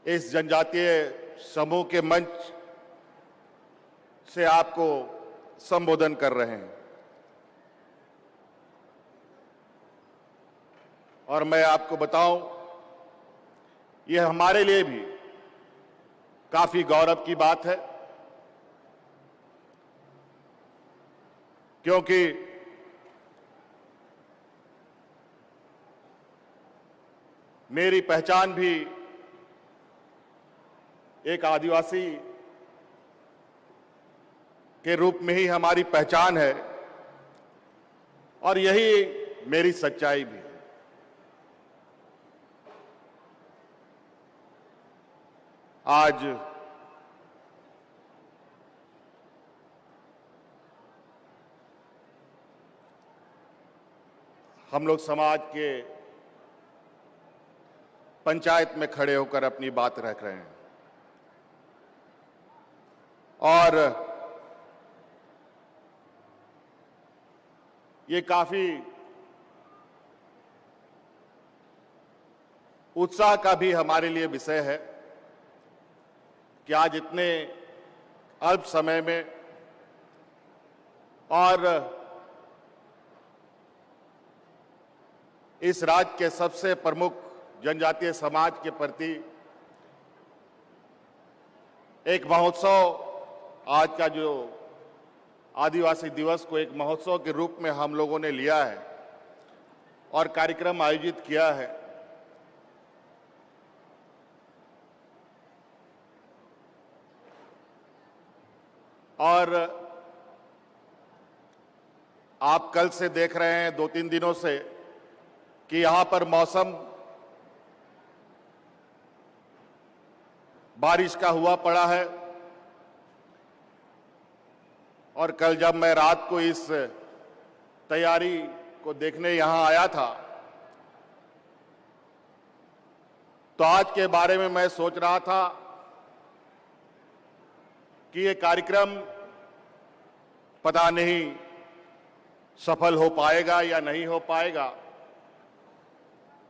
इस जनजातीय समूह के मंच से आपको संबोधन कर रहे हैं। और मैं आपको बताऊं, यह हमारे लिए भी काफी गौरव की बात है, क्योंकि मेरी पहचान भी एक आदिवासी के रूप में ही हमारी पहचान है और यही मेरी सच्चाई भी है। आज हम लोग समाज के पंचायत में खड़े होकर अपनी बात रख रहे हैं और ये काफी उत्साह का भी हमारे लिए विषय है कि आज इतने अल्प समय में और इस राज्य के सबसे प्रमुख जनजातीय समाज के प्रति एक महोत्सव, आज का जो आदिवासी दिवस को एक महोत्सव के रूप में हम लोगों ने लिया है और कार्यक्रम आयोजित किया है। और आप कल से देख रहे हैं, 2-3 दिनों से, कि यहां पर मौसम बारिश का हुआ पड़ा है। और कल जब मैं रात को इस तैयारी को देखने यहां आया था, तो आज के बारे में मैं सोच रहा था कि ये कार्यक्रम पता नहीं सफल हो पाएगा या नहीं हो पाएगा,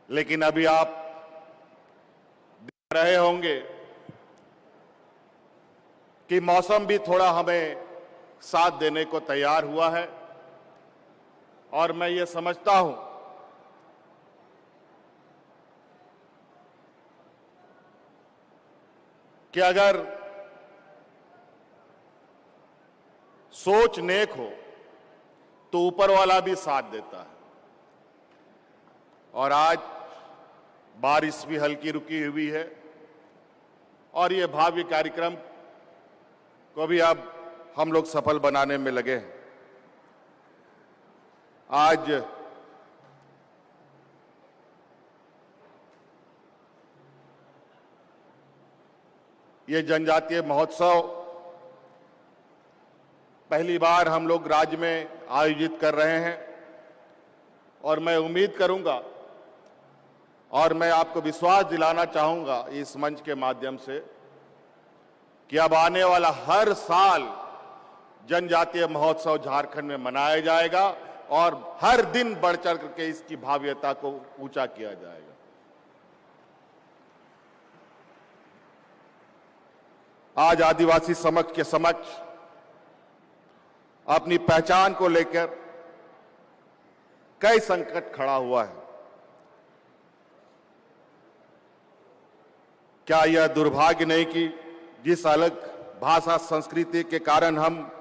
लेकिन अभी आप देख रहे होंगे कि मौसम भी थोड़ा हमें साथ देने को तैयार हुआ है। और मैं ये समझता हूं कि अगर सोच नेक हो तो ऊपर वाला भी साथ देता है। और आज बारिश भी हल्की रुकी हुई है और ये भावी कार्यक्रम को भी अब हम लोग सफल बनाने में लगे हैं। आज ये जनजातीय महोत्सव पहली बार हम लोग राज्य में आयोजित कर रहे हैं और मैं उम्मीद करूंगा और मैं आपको विश्वास दिलाना चाहूंगा इस मंच के माध्यम से कि अब आने वाला हर साल जनजातीय महोत्सव झारखंड में मनाया जाएगा और हर दिन बढ़ चढ़ करके इसकी भव्यता को ऊंचा किया जाएगा। आज आदिवासी समाज के समक्ष अपनी पहचान को लेकर कई संकट खड़ा हुआ है। क्या यह दुर्भाग्य नहीं कि जिस अलग भाषा संस्कृति के कारण हम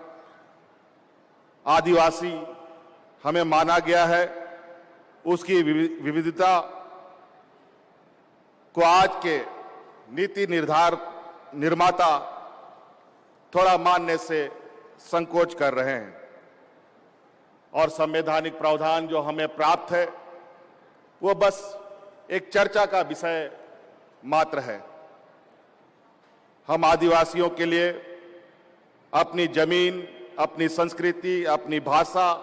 आदिवासी हमें माना गया है, उसकी विविधता को आज के नीति निर्माता थोड़ा मानने से संकोच कर रहे हैं। और संवैधानिक प्रावधान जो हमें प्राप्त है वो बस एक चर्चा का विषय मात्र है। हम आदिवासियों के लिए अपनी जमीन, अपनी संस्कृति, अपनी भाषा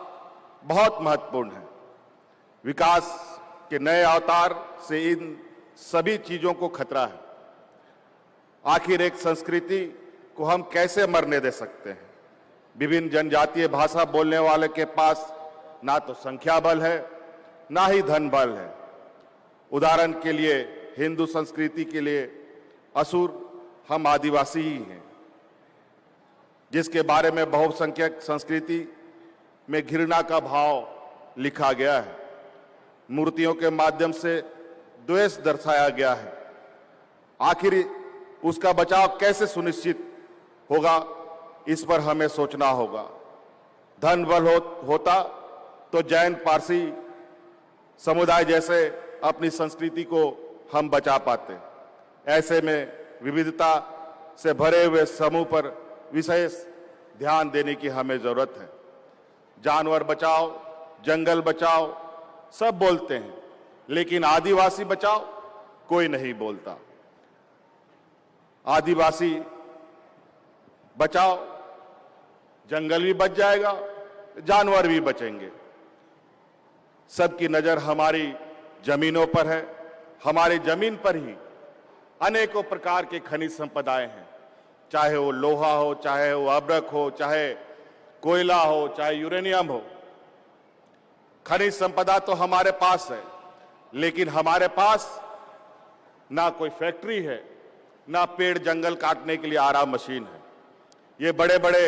बहुत महत्वपूर्ण है। विकास के नए अवतार से इन सभी चीजों को खतरा है। आखिर एक संस्कृति को हम कैसे मरने दे सकते हैं? विभिन्न जनजातीय भाषा बोलने वाले के पास ना तो संख्या बल है, ना ही धन बल है। उदाहरण के लिए हिंदू संस्कृति के लिए असुर हम आदिवासी ही हैं, जिसके बारे में बहुसंख्यक संस्कृति में घृणा का भाव लिखा गया है। मूर्तियों के माध्यम से द्वेष दर्शाया गया है। आखिर उसका बचाव कैसे सुनिश्चित होगा, इस पर हमें सोचना होगा। धन बल होता तो जैन पारसी समुदाय जैसे अपनी संस्कृति को हम बचा पाते। ऐसे में विविधता से भरे हुए समूह पर विशेष ध्यान देने की हमें जरूरत है। जानवर बचाओ, जंगल बचाओ सब बोलते हैं, लेकिन आदिवासी बचाओ कोई नहीं बोलता। आदिवासी बचाओ, जंगल भी बच जाएगा, जानवर भी बचेंगे। सबकी नजर हमारी जमीनों पर है। हमारी जमीन पर ही अनेकों प्रकार के खनिज संपदाएं हैं, चाहे वो लोहा हो, चाहे वो अब्रक हो, चाहे कोयला हो, चाहे यूरेनियम हो। खनिज संपदा तो हमारे पास है, लेकिन हमारे पास ना कोई फैक्ट्री है, ना पेड़ जंगल काटने के लिए आरा मशीन है। ये बड़े बड़े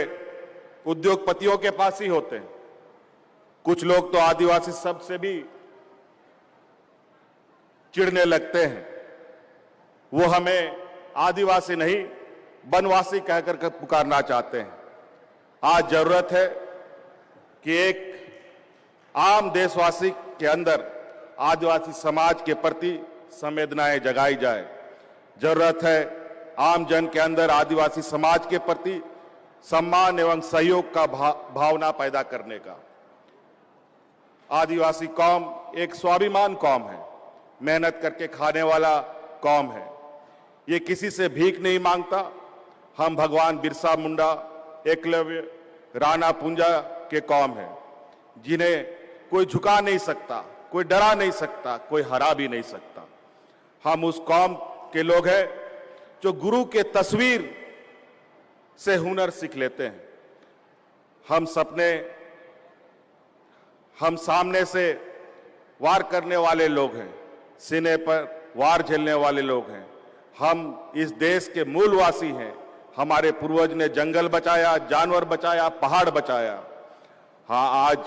उद्योगपतियों के पास ही होते हैं। कुछ लोग तो आदिवासी शब्द से भी चिढ़ने लगते हैं। वो हमें आदिवासी नहीं वनवासी कहकर पुकारना चाहते हैं। आज जरूरत है कि एक आम देशवासी के अंदर आदिवासी समाज के प्रति संवेदनाएं जगाई जाए। जरूरत है आम जन के अंदर आदिवासी समाज के प्रति सम्मान एवं सहयोग का भावना पैदा करने का। आदिवासी कौम एक स्वाभिमान कौम है, मेहनत करके खाने वाला कौम है। ये किसी से भीख नहीं मांगता। हम भगवान बिरसा मुंडा, एकलव्य, राणा पुंजा के कौम है, जिन्हें कोई झुका नहीं सकता, कोई डरा नहीं सकता, कोई हरा भी नहीं सकता। हम उस कौम के लोग हैं जो गुरु के तस्वीर से हुनर सीख लेते हैं। हम सामने से वार करने वाले लोग हैं, सीने पर वार झेलने वाले लोग हैं। हम इस देश के मूलवासी हैं। हमारे पूर्वज ने जंगल बचाया, जानवर बचाया, पहाड़ बचाया। हाँ, आज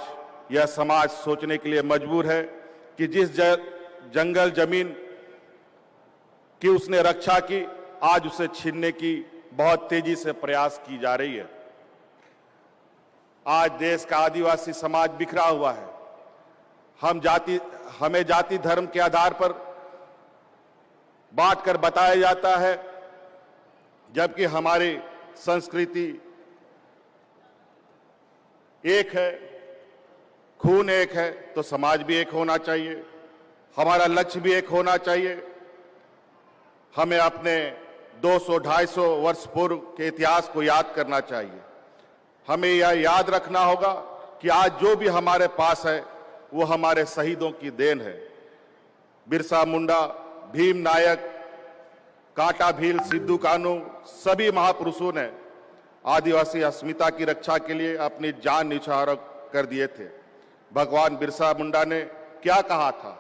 यह समाज सोचने के लिए मजबूर है कि जिस जंगल जमीन की उसने रक्षा की, आज उसे छीनने की बहुत तेजी से प्रयास की जा रही है। आज देश का आदिवासी समाज बिखरा हुआ है। हमें जाति धर्म के आधार पर बांट कर बताया जाता है, जबकि हमारी संस्कृति एक है, खून एक है, तो समाज भी एक होना चाहिए। हमारा लक्ष्य भी एक होना चाहिए। हमें अपने 200-250 वर्ष पूर्व के इतिहास को याद करना चाहिए। हमें यह याद रखना होगा कि आज जो भी हमारे पास है वो हमारे शहीदों की देन है। बिरसा मुंडा, भीम नायक, कांटा भील, सिद्धू कानू, सभी महापुरुषों ने आदिवासी अस्मिता की रक्षा के लिए अपनी जान न्यौछावर कर दिए थे। भगवान बिरसा मुंडा ने क्या कहा था?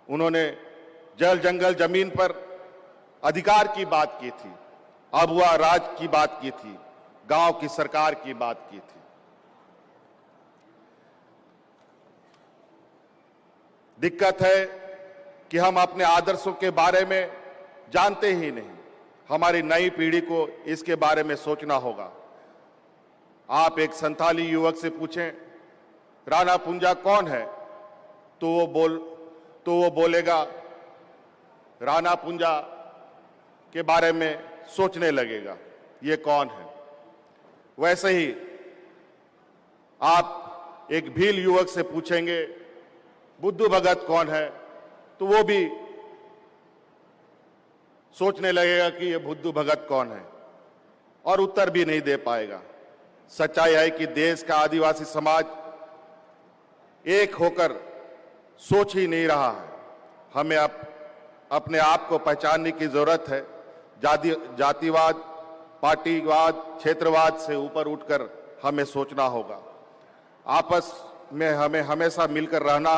उन्होंने जल जंगल जमीन पर अधिकार की बात की थी, अबुआ राज की बात की थी, गांव की सरकार की बात की थी। दिक्कत है कि हम अपने आदर्शों के बारे में जानते ही नहीं। हमारी नई पीढ़ी को इसके बारे में सोचना होगा। आप एक संथाली युवक से पूछें राणा पुंजा कौन है, तो वो बोलेगा, राणा पुंजा के बारे में सोचने लगेगा ये कौन है। वैसे ही आप एक भील युवक से पूछेंगे बुद्धू भगत कौन है, तो वो भी सोचने लगेगा कि ये बुद्धू भगत कौन है, और उत्तर भी नहीं दे पाएगा। सच्चाई है कि देश का आदिवासी समाज एक होकर सोच ही नहीं रहा है। हमें अपने आप को पहचानने की जरूरत है। जातिवाद, पार्टीवाद, क्षेत्रवाद से ऊपर उठकर हमें सोचना होगा। आपस में हमें हमेशा मिलकर रहना,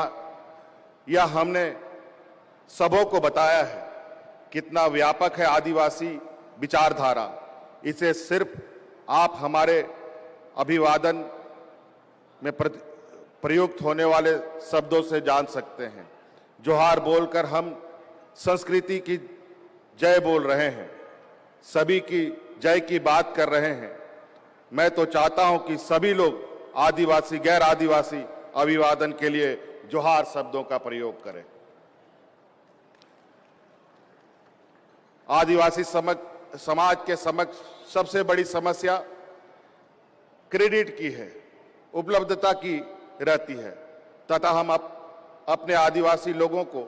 यह हमने सबों को बताया है। कितना व्यापक है आदिवासी विचारधारा, इसे सिर्फ आप हमारे अभिवादन में प्रयुक्त होने वाले शब्दों से जान सकते हैं। जोहार बोलकर हम संस्कृति की जय बोल रहे हैं, सभी की जय की बात कर रहे हैं। मैं तो चाहता हूं कि सभी लोग आदिवासी, गैर आदिवासी अभिवादन के लिए जोहार शब्दों का प्रयोग करें। आदिवासी समाज के समक्ष सबसे बड़ी समस्या क्रेडिट की है, उपलब्धता की रहती है तथा हम अपने आदिवासी लोगों को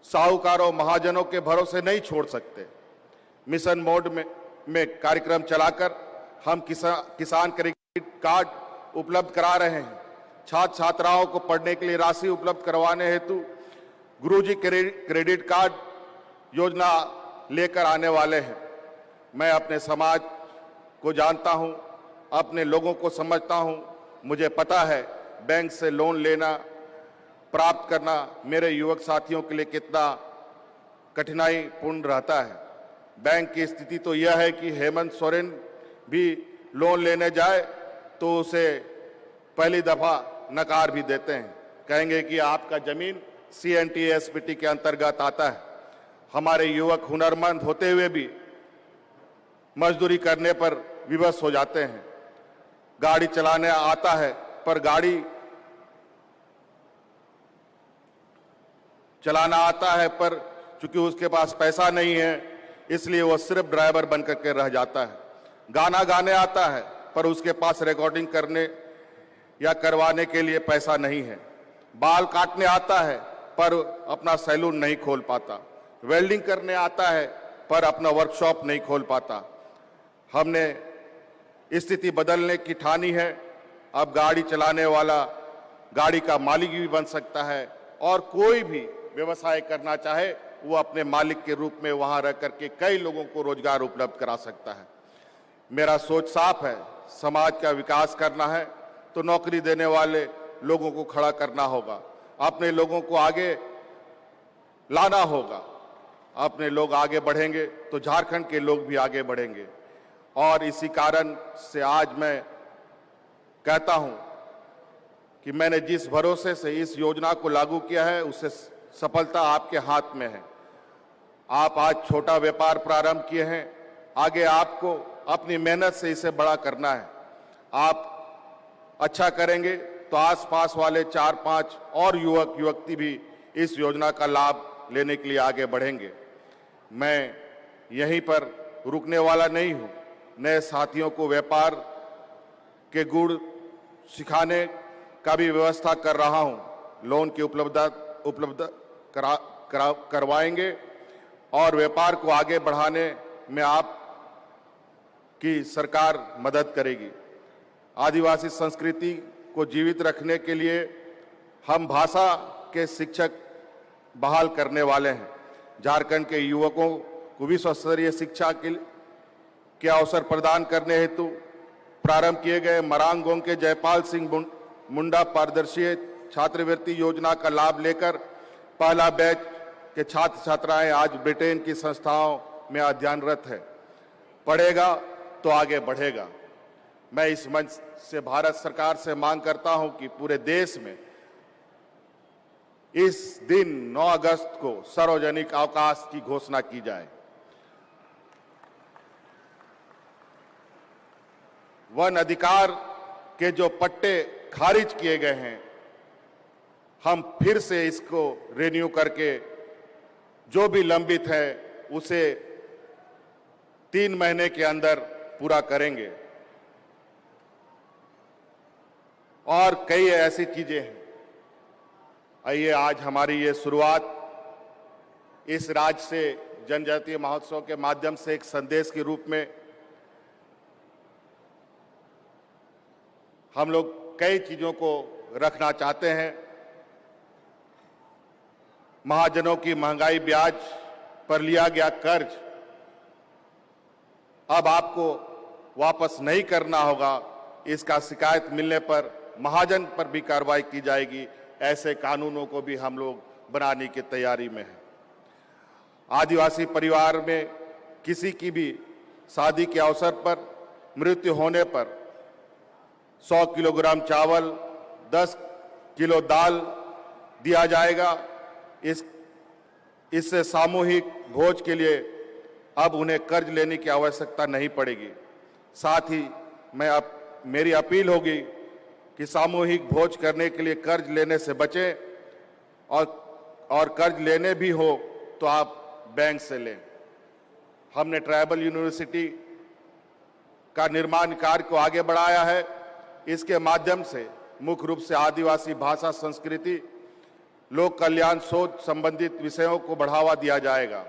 साहूकारों, महाजनों के भरोसे नहीं छोड़ सकते। मिशन मोड में कार्यक्रम चलाकर हम किसान क्रेडिट कार्ड उपलब्ध करा रहे हैं। छात्र छात्राओं को पढ़ने के लिए राशि उपलब्ध करवाने हेतु गुरुजी क्रेडिट कार्ड योजना लेकर आने वाले हैं। मैं अपने समाज को जानता हूं, अपने लोगों को समझता हूं। मुझे पता है बैंक से लोन लेना, प्राप्त करना मेरे युवक साथियों के लिए कितना कठिनाईपूर्ण रहता है। बैंक की स्थिति तो यह है कि हेमंत सोरेन भी लोन लेने जाए तो उसे पहली दफा नकार भी देते हैं, कहेंगे कि आपका जमीन CNTSPT के अंतर्गत आता है। हमारे युवक हुनरमंद होते हुए भी मजदूरी करने पर विवश हो जाते हैं। गाड़ी चलाने आता है पर गाड़ी चलाना आता है पर चूंकि उसके पास पैसा नहीं है इसलिए वो सिर्फ ड्राइवर बनकर के रह जाता है। गाना गाने आता है पर उसके पास रिकॉर्डिंग करने या करवाने के लिए पैसा नहीं है। बाल काटने आता है पर अपना सैलून नहीं खोल पाता। वेल्डिंग करने आता है पर अपना वर्कशॉप नहीं खोल पाता। हमने स्थिति बदलने की ठानी है। अब गाड़ी चलाने वाला गाड़ी का मालिक भी बन सकता है और कोई भी व्यवसाय करना चाहे वो अपने मालिक के रूप में वहां रह करके कई लोगों को रोजगार उपलब्ध करा सकता है। मेरा सोच साफ है, समाज का विकास करना है तो नौकरी देने वाले लोगों को खड़ा करना होगा, अपने लोगों को आगे लाना होगा। अपने लोग आगे बढ़ेंगे तो झारखंड के लोग भी आगे बढ़ेंगे। और इसी कारण से आज मैं कहता हूं कि मैंने जिस भरोसे से इस योजना को लागू किया है उससे सफलता आपके हाथ में है। आप आज छोटा व्यापार प्रारंभ किए हैं, आगे आपको अपनी मेहनत से इसे बड़ा करना है। आप अच्छा करेंगे तो आसपास वाले 4-5 और युवक युवती भी इस योजना का लाभ लेने के लिए आगे बढ़ेंगे। मैं यहीं पर रुकने वाला नहीं हूं। नए साथियों को व्यापार के गुण सिखाने का भी व्यवस्था कर रहा हूं। लोन की उपलब्ध करवाएंगे और व्यापार को आगे बढ़ाने में आप की सरकार मदद करेगी। आदिवासी संस्कृति को जीवित रखने के लिए हम भाषा के शिक्षक बहाल करने वाले हैं। झारखंड के युवकों को विश्व स्तरीय शिक्षा के अवसर प्रदान करने हेतु प्रारंभ किए गए मरांगोंग के जयपाल सिंह मुंडा पारदर्शी छात्रवृत्ति योजना का लाभ लेकर पहला बैच के छात्र छात्राएं आज ब्रिटेन की संस्थाओं में अध्ययनरत है। पढ़ेगा तो आगे बढ़ेगा। मैं इस मंच से भारत सरकार से मांग करता हूं कि पूरे देश में इस दिन 9 अगस्त को सार्वजनिक अवकाश की घोषणा की जाए। वन अधिकार के जो पट्टे खारिज किए गए हैं, हम फिर से इसको रिन्यू करके जो भी लंबित है उसे 3 महीने के अंदर पूरा करेंगे। और कई ऐसी चीजें हैं। आइए आज हमारी ये शुरुआत इस राज्य से जनजातीय महोत्सव के माध्यम से एक संदेश के रूप में हम लोग कई चीजों को रखना चाहते हैं। महाजनों की महंगाई ब्याज पर लिया गया कर्ज अब आपको वापस नहीं करना होगा। इसका शिकायत मिलने पर महाजन पर भी कार्रवाई की जाएगी। ऐसे कानूनों को भी हम लोग बनाने की तैयारी में हैं। आदिवासी परिवार में किसी की भी शादी के अवसर पर मृत्यु होने पर 100 किलोग्राम चावल, 10 किलो दाल दिया जाएगा। इससे सामूहिक भोज के लिए अब उन्हें कर्ज लेने की आवश्यकता नहीं पड़ेगी। साथ ही मेरी अपील होगी कि सामूहिक भोज करने के लिए कर्ज लेने से बचें और कर्ज लेने भी हो तो आप बैंक से लें। हमने ट्राइबल यूनिवर्सिटी का निर्माण कार्य को आगे बढ़ाया है। इसके माध्यम से मुख्य रूप से आदिवासी भाषा, संस्कृति, लोक कल्याण, शोध संबंधित विषयों को बढ़ावा दिया जाएगा।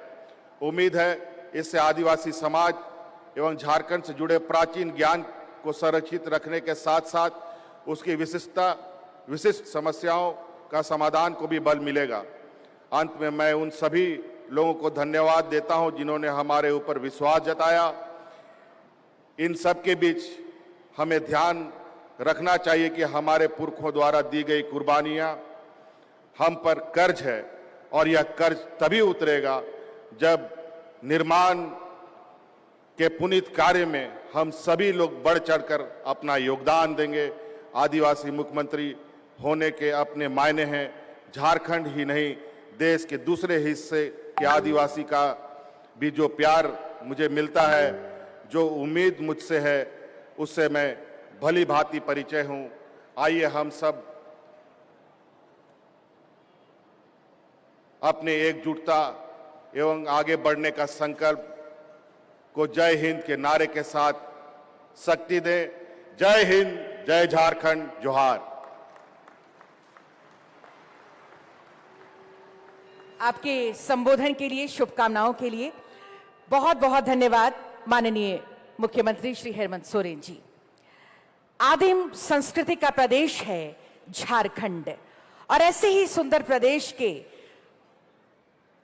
उम्मीद है इससे आदिवासी समाज एवं झारखंड से जुड़े प्राचीन ज्ञान को संरक्षित रखने के साथ साथ उसकी विशिष्ट समस्याओं का समाधान को भी बल मिलेगा। अंत में मैं उन सभी लोगों को धन्यवाद देता हूं जिन्होंने हमारे ऊपर विश्वास जताया। इन सब के बीच हमें ध्यान रखना चाहिए कि हमारे पुरखों द्वारा दी गई कुर्बानियां हम पर कर्ज है और यह कर्ज तभी उतरेगा जब निर्माण के पुनीत कार्य में हम सभी लोग बढ़ चढ़कर अपना योगदान देंगे। आदिवासी मुख्यमंत्री होने के अपने मायने हैं। झारखंड ही नहीं, देश के दूसरे हिस्से के आदिवासी का भी जो प्यार मुझे मिलता है, जो उम्मीद मुझसे है, उससे मैं भली भांति परिचय हूं। आइए हम सब अपने एकजुटता एवं आगे बढ़ने का संकल्प को जय हिंद के नारे के साथ शक्ति दें। जय हिंद, जय झारखंड, जोहार। आपके संबोधन के लिए, शुभकामनाओं के लिए बहुत बहुत धन्यवाद माननीय मुख्यमंत्री श्री हेमंत सोरेन जी। आदिम संस्कृति का प्रदेश है झारखंड और ऐसे ही सुंदर प्रदेश के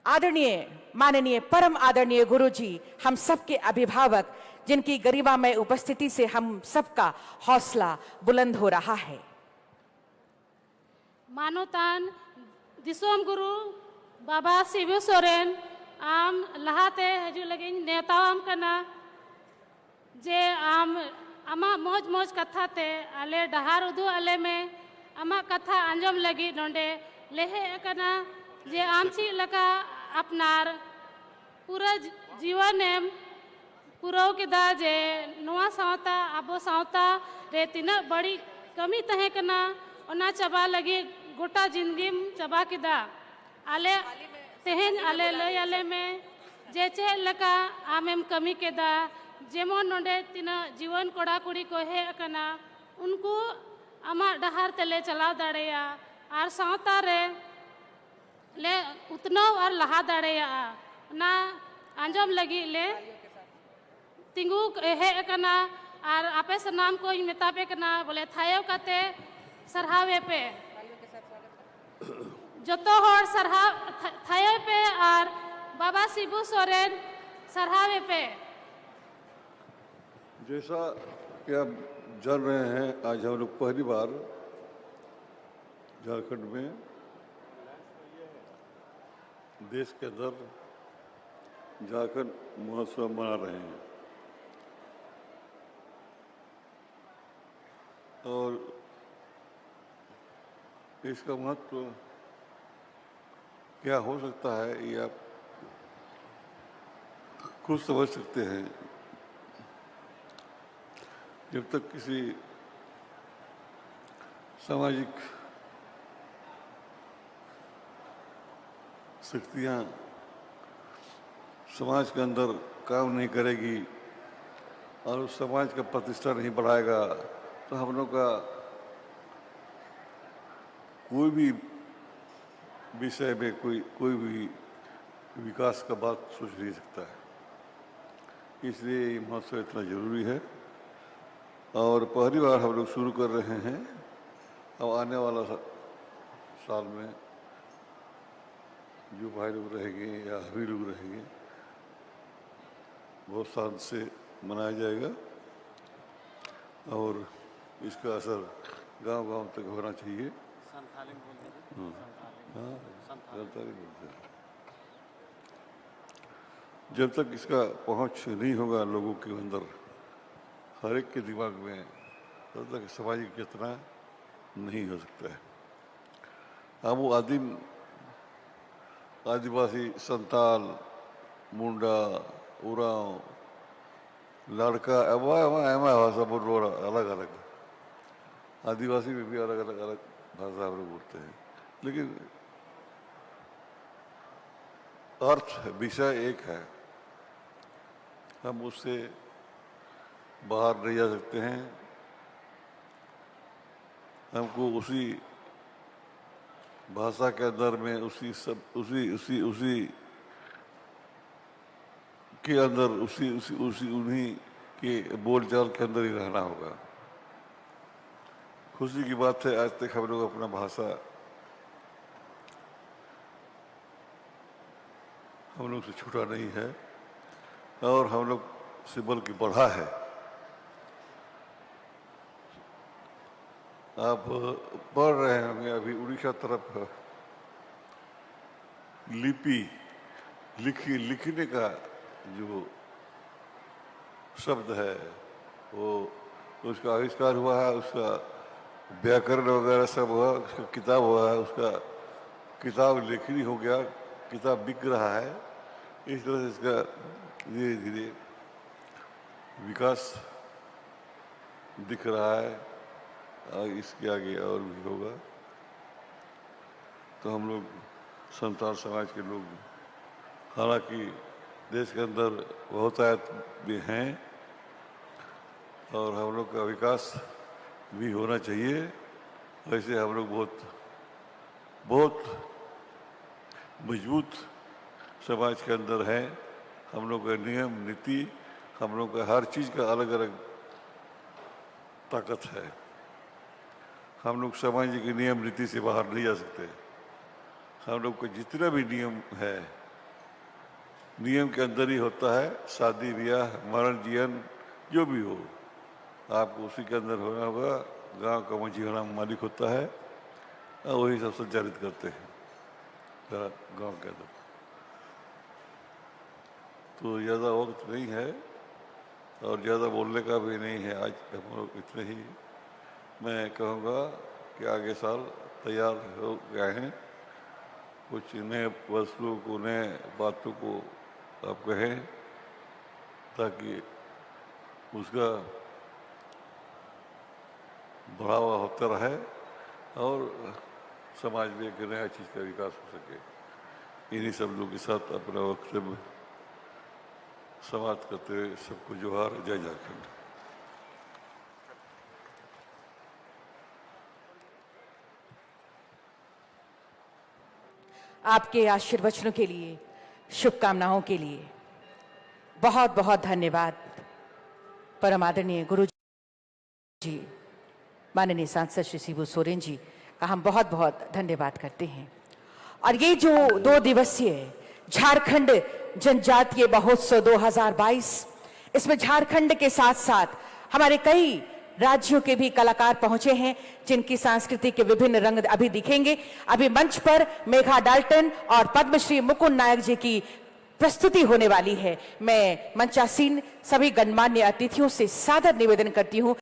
आदरणीय, माननीय, परम आदरणीय गुरु जी, हम सबके अभिभावक, जिनकी गरिमामय उपस्थिति से हम सबका हौसला बुलंद हो रहा है। मानवतान दिसोम गुरु बाबा शिबू सोरेन आम लहाते हजू लगे नेताम कना जे आम आमा मौज मौज कथा ते आले डहार उदू आले में आमा कथा आंजम लगी नोंडे लेहे कना जे आम ची लका अपनार पूरा जीवन एम पुरव किदा जे नुआ सावता आबो सावता रे तीना बड़ी कमी तहे कना ओना चबा लगी गोटा जिंदगीम चबा किदा आले तेहन आले लय आले में जे चे लका आमेम कमी केदा जेमन नोंडे तीना जीवन कोड़ा कुड़ी को हे कना उनको आमा डहार तेले चलाव दाड़ेया आर सावता रे ले उतनो और लहा दाड़ेया ना आंजम लगी ले तिंगू हे कना और आपे सनाम को मेतापे कना बोले थायो कते सरहावे पे जतो होर सरहा थायो पे और बाबा शिबू सोरेन सरहावे पे। जैसा कि आप जान रहे हैं, आज हम लोग पहली बार झारखंड में देश के अंदर झारखंड महोत्सव मना रहे हैं और इसका महत्व क्या हो सकता है ये आप खुद समझ सकते हैं। जब तक किसी सामाजिक शक्तियाँ समाज के अंदर काम नहीं करेगी और उस समाज का प्रतिष्ठा नहीं बढ़ाएगा तो हम लोग का कोई भी विषय में कोई भी विकास का बात सोच नहीं सकता है। इसलिए ये महोत्सव इतना ज़रूरी है और पहली बार हम लोग शुरू कर रहे हैं। अब आने वाला साल में जो भाई लोग रहेंगे या सभी लोग रहेंगे बहुत शांत से मनाया जाएगा और इसका असर गांव-गांव तक होना चाहिए। संताली बोलते हैं। जब तक इसका पहुंच नहीं होगा लोगों के अंदर, हर एक के दिमाग में, तब तक सामाजिक चेतना नहीं हो सकता है। अब वो आदिवासी, संताल, मुंडा, उरांव, लड़का, भाषा बोल अलग अलग, आदिवासी में भी अलग अलग भाषा हम लोग बोलते हैं, लेकिन अर्थ, विषय एक है। हम उससे बाहर नहीं जा सकते हैं। हमको उसी भाषा के अंदर में उसी के अंदर उन्हीं के बोलचाल के अंदर ही रहना होगा। खुशी की बात है, आज तक हम लोग अपना भाषा हम लोग से छूटा नहीं है और हम लोग से बल्कि बढ़ा है। आप पढ़ रहे होंगे अभी उड़ीसा तरफ लिखने का जो शब्द है वो उसका आविष्कार हुआ है, उसका व्याकरण वगैरह सब हुआ, उसका किताब हुआ है, उसका किताब लेखनी हो गया, किताब बिक रहा है। इस तरह से इसका धीरे धीरे विकास दिख रहा है और इसके आगे और भी होगा। तो हम लोग संताल समाज के लोग, हालांकि देश के अंदर बहुतायत भी हैं और हम लोग का विकास भी होना चाहिए, वैसे हम लोग बहुत मजबूत समाज के अंदर हैं। हम लोग का नियम नीति, हम लोग का हर चीज़ का अलग अलग ताकत है। हम लोग सामाजिक नियम नीति से बाहर नहीं जा सकते। हम लोग का जितना भी नियम है, नियम के अंदर ही होता है। शादी ब्याह, मरण जीवन जो भी हो, आपको उसी के अंदर होना होगा। गांव का मुंशी होना मालिक होता है और वही सब संचालित करते हैं गांव के अंदर। तो ज़्यादा वक्त नहीं है और ज़्यादा बोलने का भी नहीं है। आज हम लोग इतने ही मैं कहूँगा कि आगे साल तैयार हो गए हैं। कुछ नए वस्तुओं को, नए बातों को आप कहें ताकि उसका बढ़ावा होता रहे और समाज में एक नया चीज़ का विकास हो सके। इन्हीं शब्दों के साथ अपना वक्तव्य समाप्त करते हुए सबको जोहार, जय झारखंड। आपके आशीर्वचनों के लिए, शुभकामनाओं के लिए बहुत बहुत धन्यवाद। परम आदरणीय गुरु जी, माननीय सांसद श्री शिबू सोरेन जी का हम बहुत बहुत धन्यवाद करते हैं। और ये जो 2 दिवसीय झारखंड जनजातीय महोत्सव 2022, इसमें झारखंड के साथ साथ हमारे कई राज्यों के भी कलाकार पहुंचे हैं, जिनकी संस्कृति के विभिन्न रंग अभी दिखेंगे। अभी मंच पर मेघा डाल्टन और पद्मश्री मुकुंद नायक जी की प्रस्तुति होने वाली है। मैं मंचासीन सभी गणमान्य अतिथियों से सादर निवेदन करती हूं।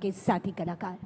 के साथी कलाकार।